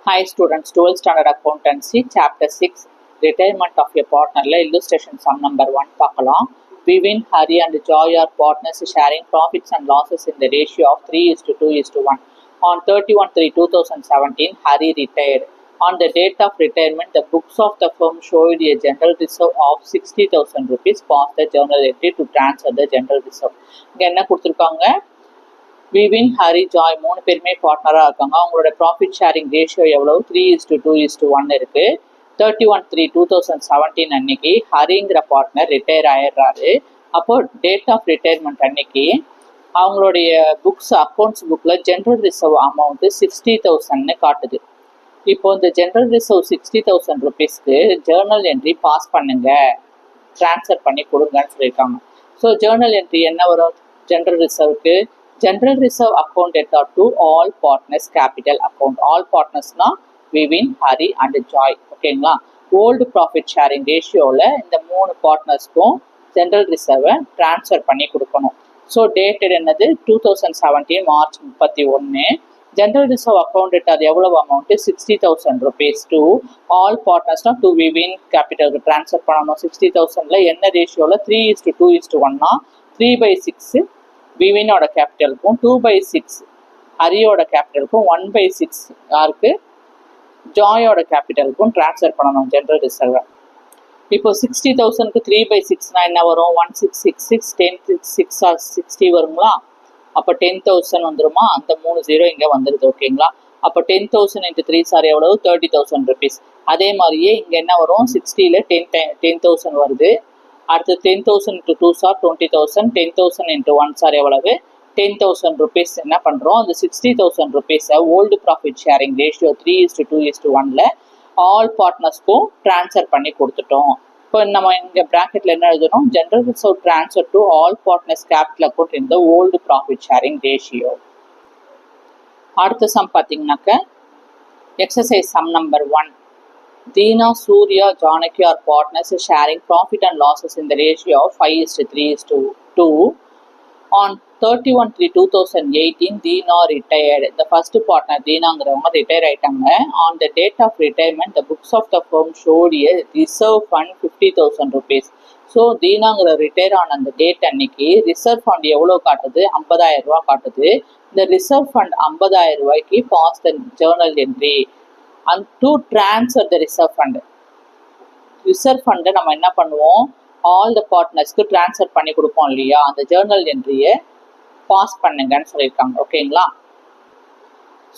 Hi students, 12th standard accountancy, chapter 6, retirement of a partner, illustration sum number 1 பார்க்கலாம். Vivin, Hari and Joy are partners sharing profits and losses in the ratio of 3:2:1. On 31/3/2017, Hari retired. On the date of retirement, the books of the firm showed a general reserve of 60,000 rupees past the journal entry to transfer the general reserve. இங்க என்ன கொடுத்திருக்காங்க? விவின், Hari, Joy 3 பேருமே பார்ட்னராக இருக்காங்க. அவங்களோட profit sharing ratio எவ்வளவு? 3:2:1 இருக்கு. 31/3/2017 அன்னைக்கு ஹரிங்கிற பார்ட்னர் ரிட்டையர் ஆயிடுறாரு. அப்போ டேட் ஆஃப் ரிட்டையர்மெண்ட் அன்னைக்கு அவங்களுடைய புக்ஸ் அக்கௌண்ட்ஸ் புக்கில் ஜென்ரல் ரிசர்வ் அமௌண்ட்டு 60,000 காட்டுது. இப்போ இந்த ஜென்ரல் ரிசர்வ் 60,000 ருபீஸ்க்கு ஜேர்னல் என்ட்ரி பாஸ் பண்ணுங்க, ட்ரான்ஸ்ஃபர் பண்ணி கொடுங்கன்னு சொல்லியிருக்காங்க. ஸோ ஜேர்னல் என்ட்ரி என்ன வரும்? ஜென்ரல் ரிசர்வுக்கு general reserve account debtor to all partners capital account. all partnersனா Vivin, Hari and Joy. ஓகேங்களா? ஓல்டு ப்ராஃபிட் ஷேரிங் ரேஷியோவில் இந்த 3 பார்ட்னர்ஸ்க்கும் ஜென்ரல் ரிசர்வை ட்ரான்ஸ்ஃபர் பண்ணி கொடுக்கணும். ஸோ டேட்டட் என்னது? 2017 March 31. General reserve account debtor எவ்வளவு அமௌண்ட்டு? 60,000 ருபீஸ் டு ஆல் பார்ட்னர்ஸ்னா to விவின் கேபிட்டலுக்கு ட்ரான்ஸ்ஃபர் பண்ணணும். 60,000ல் என்ன ரேஷியோவில்? 3:2:1னா 3/6 விவினோட கேபிட்டலுக்கும் 2/6 ஹரியோட கேபிட்டலுக்கும் 1/6 யாருக்கு? ஜாயோட கேபிட்டலுக்கும் ட்ரான்ஸ்ஃபர் பண்ணணும் ஜென்ரல் ரிசர்வை. இப்போ 60,000க்கு 3/6னா என்ன வரும்? 1666 10 6 60 வருங்களா? அப்போ 10,000 வந்துருமா? அந்த 3 0 இங்கே வந்துடுது. ஓகேங்களா? அப்போ 10,000 × 3 சார் எவ்வளவு? 30,000 ருபீஸ். அதே மாதிரியே இங்கே என்ன வரும்? 60ல் 10,000 வருது. அடுத்து 10,000 × 2 சார் 20,000, 10,000 × 1 சார் எவ்வளவு? 10,000 ருபீஸ். என்ன பண்ணுறோம்? அந்த 60,000 ருபீஸை ஓல்டு ப்ராஃபிட் ஷேரிங் ரேஷியோ 3:2:1ல் ஆல் பார்ட்னர்ஸ்க்கும் ட்ரான்ஸ்ஃபர் பண்ணி கொடுத்துட்டோம். இப்போ நம்ம இங்கே ப்ராக்கெட்டில் என்ன எழுதணும்? General reserve transfer to all partners capital account in the old profit sharing ratio. அடுத்த சம் பார்த்தீங்கன்னாக்க exercise sum number 1. Deena, Surya, Janaki are partners sharing profit and losses in the ratio of 5:3:2. On 31/3/2018, Deena retired. The first partner, Deenaங்கிறவங்க retire ஆயிட்டாங்க. On the date of retirement, the books of the firm showed a reserve fund 50,000 rupees. So தீனாங்கிற retire ஆன அந்த date அன்னைக்கு reserve fund எவ்வளோ காட்டுது? 50,000 ரூபா காட்டுது. இந்த ரிசர்வ் ஃபண்ட் 50,000 ரூபாய்க்கு pass the journal entry and to transfer the reserve fund. Reserve ஃபண்டை நம்ம என்ன பண்ணுவோம்? ஆல் த பார்ட்னர்ஸ்க்கு ட்ரான்ஸ்ஃபர் பண்ணி கொடுப்போம் இல்லையா? அந்த ஜேர்னல் என்ட்ரியை பாஸ் பண்ணுங்கன்னு சொல்லியிருக்காங்க. ஓகேங்களா?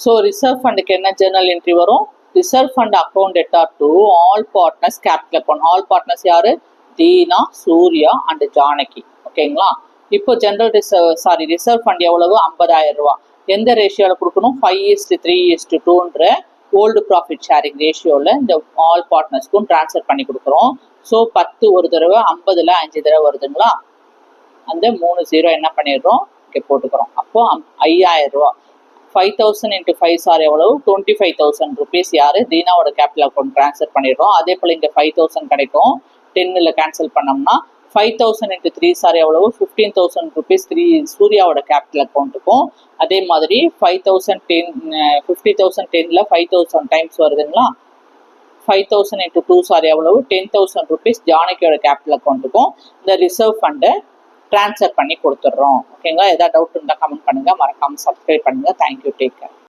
ஸோ ரிசர்வ் ஃபண்டுக்கு என்ன ஜேர்னல் என்ட்ரி வரும்? Reserve fund account டெப்டார் to all partners capital account. All partners யாரு? தீனா, சூர்யா அண்ட் ஜானகி. ஓகேங்களா? இப்போ ஜென்ரல் ரிசர்வ் ஃபண்ட் எவ்வளவு? 50,000 ரூபா. எந்த ரேஷியோவில் கொடுக்கணும்? 5:3:2ன்ற ஓல்டு ப்ராஃபிட் ஷேரிங் ரேஷியோவில் இந்த ஆல் பார்ட்னர்ஸ்க்கும் ட்ரான்ஸ்ஃபர் பண்ணி கொடுக்குறோம். ஸோ 10 ஒரு தடவை, 50ல் 5 தடவை வருதுங்களா? அந்த 3 0 என்ன பண்ணிடுறோம்? இங்கே போட்டுக்கிறோம். அப்போ 5,000 ரூபா. 5,000 × 5 சார் எவ்வளவு? 25,000 ருபீஸ் யார்? தீனாவோட கேபிட்டல் அக்கௌண்ட் ட்ரான்ஸ்ஃபர் பண்ணிடுறோம். அதே போல் இங்கே 5,000 கிடைக்கும். 10ல் கேன்சல் பண்ணோம்னா 5,000 × 3 சார் எவ்வளவு? 15,000 ருபீஸ் சூர்யாவோட கேபிட்டல் அக்கௌண்ட்டுக்கும். அதே மாதிரி 5,000 50,000 10ல் 5,000 டைம்ஸ் வருதுங்களா? 5,000 × 2 சார் எவ்வளவு? 10,000 ருபீஸ் ஜானகியோட கேபிட்டல் அக்கௌண்ட்டுக்கும் இந்த ரிசர்வ் ஃபண்டை ட்ரான்ஸ்ஃபர் பண்ணி கொடுத்துட்றோம். ஓகேங்களா? ஏதாவது டவுட் இருந்தால் கமெண்ட் பண்ணுங்கள். மறக்காமல் சப்ஸ்கிரைப் பண்ணுங்கள். தேங்க்யூ. Take care.